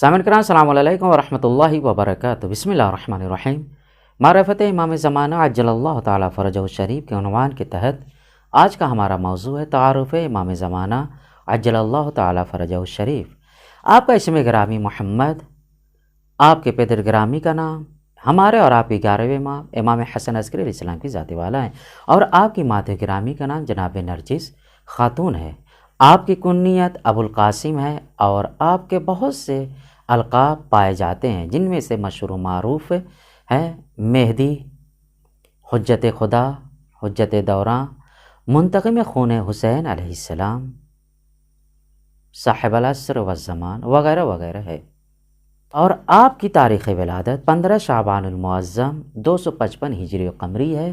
سامعین کرام السلام علیکم ورحمۃ اللہ وبرکاتہ۔ بسم اللہ الرحمن الرحیم۔ معرفت امام زمانہ عجل اللہ تعالیٰ فرجہ الشریف کے عنوان کے تحت آج کا ہمارا موضوع ہے تعارف امام زمانہ عجل اللہ تعالیٰ فرجہ الشریف۔ آپ کا اسم گرامی محمد، آپ کے پدر گرامی کا نام، ہمارے اور آپ کی 11ویں ماں امام حسن عسکری علیہ السلام کی ذات والا ہیں، اور آپ کی مات گرامی کا نام جناب نرجس خاتون ہے۔ آپ کی کنیت ابو القاسم ہے، اور آپ کے بہت سے القاب پائے جاتے ہیں، جن میں سے مشہور و معروف ہے مہدی، حجت خدا، حجت دوراں، منتقم خون حسین علیہ السلام، صاحب العصر والزمان وغیرہ وغیرہ ہے۔ اور آپ کی تاریخ ولادت 15 شعبان المعظم 255 ہجری قمری ہے،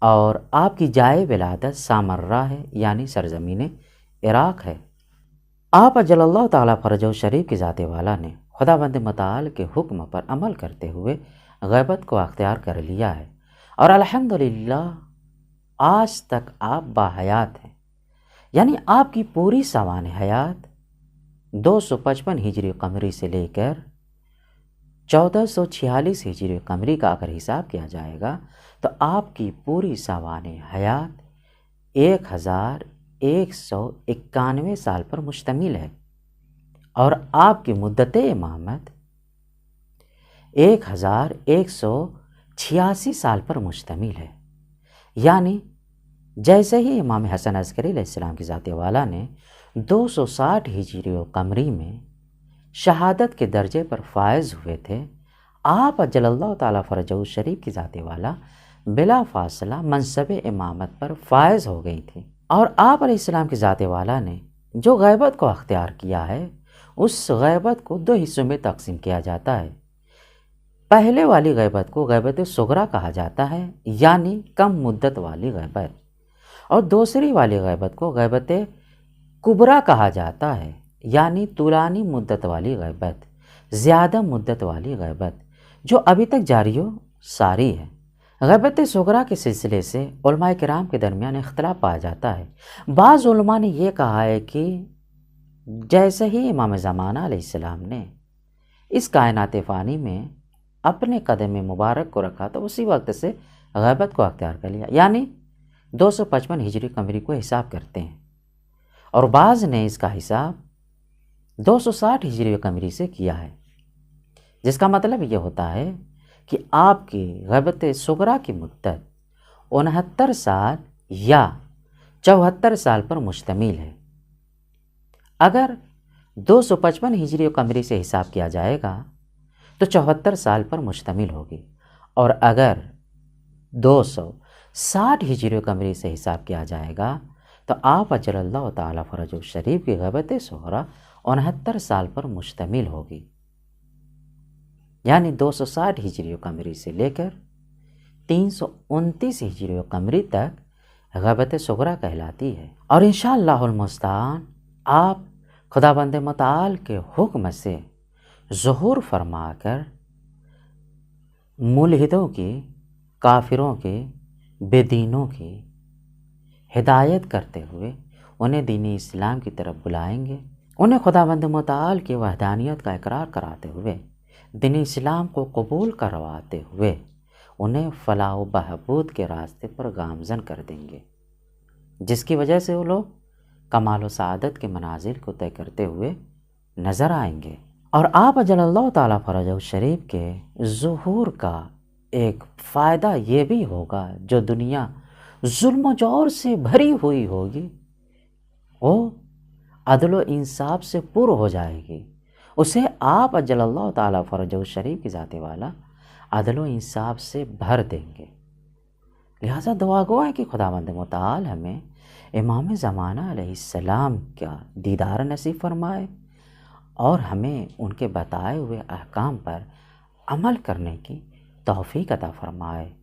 اور آپ کی جائے ولادت سامرہ ہے، یعنی سرزمین عراق ہے۔ آپ اجل اللہ تعالیٰ فرجہ شریف کی ذات والا نے خدا بند متعال کے حکم پر عمل کرتے ہوئے غیبت کو اختیار کر لیا ہے، اور الحمدللہ آج تک آپ باحیات ہیں، یعنی آپ کی پوری سوانح حیات 255 ہجری قمری سے لے کر 1446 ہجری قمری کا اگر حساب کیا جائے گا تو آپ کی پوری سوانح حیات 1191 سال پر مشتمل ہے، اور آپ کی مدت امامت 1186 سال پر مشتمل ہے۔ یعنی جیسے ہی امام حسن عسکری علیہ السلام کی ذات والا نے 260 ہجری قمری میں شہادت کے درجے پر فائز ہوئے تھے، آپ اجل اللہ تعالیٰ فرجہ الشریف کی ذات والا بلا فاصلہ منصب امامت پر فائز ہو گئی تھی۔ اور آپ علیہ السلام کی ذات والا نے جو غیبت کو اختیار کیا ہے، اس غیبت کو 2 حصوں میں تقسیم کیا جاتا ہے۔ پہلے والی غیبت کو غیبت صغریٰ کہا جاتا ہے، یعنی کم مدت والی غیبت، اور دوسری والی غیبت کو غیبت کبریٰ کہا جاتا ہے، یعنی طولانی مدت والی غیبت، زیادہ مدت والی غیبت، جو ابھی تک جاری و ساری ہے۔ غیبت صغریٰ کے سلسلے سے علماء کرام کے درمیان اختلاف پایا جاتا ہے۔ بعض علماء نے یہ کہا ہے کہ جیسے ہی امام زمانہ علیہ السلام نے اس کائنات فانی میں اپنے قدم مبارک کو رکھا تو اسی وقت سے غیبت کو اختیار کر لیا، یعنی 255 ہجری قمری کو حساب کرتے ہیں، اور بعض نے اس کا حساب 260 ہجری قمری سے کیا ہے، جس کا مطلب یہ ہوتا ہے کہ آپ کی غیبت صغریٰ کی مدت 69 سال یا 74 سال پر مشتمل ہے۔ اگر 255 ہجری قمری سے حساب کیا جائے گا تو 74 سال پر مشتمل ہوگی، اور اگر 260 ہجری قمری سے حساب کیا جائے گا تو آپ اجل اللہ تعالیٰ فرجہ الشریف کی غیبت صغریٰ 69 سال پر مشتمل ہوگی، یعنی 260 ہجری قمری سے لے کر 329 ہجری قمری تک غیبت صغریٰ کہلاتی ہے۔ اور انشاءاللہ المستعان آپ خداوند متعال کے حکم سے ظہور فرما کر ملحدوں کی، کافروں کی، بے دینوں کی ہدایت کرتے ہوئے انہیں دین اسلام کی طرف بلائیں گے، انہیں خداوند متعال کی وحدانیت کا اقرار کراتے ہوئے دین اسلام کو قبول کرواتے ہوئے انہیں فلاح و بہبود کے راستے پر گامزن کر دیں گے، جس کی وجہ سے وہ لوگ کمال و سعادت کے منازل کو طے کرتے ہوئے نظر آئیں گے۔ اور آپ اجل اللہ تعالیٰ فرجہ الشریف کے ظہور کا ایک فائدہ یہ بھی ہوگا، جو دنیا ظلم و جور سے بھری ہوئی ہوگی وہ عدل و انصاف سے پر ہو جائے گی، اسے آپ اجل اللہ تعالیٰ فرجہ الشریف کی ذات والا عدل و انصاف سے بھر دیں گے۔ لہٰذا دعا گو ہے کہ خداوند متعال ہمیں امام زمانہ علیہ السلام کا دیدار نصیب فرمائے، اور ہمیں ان کے بتائے ہوئے احکام پر عمل کرنے کی توفیق عطا فرمائے۔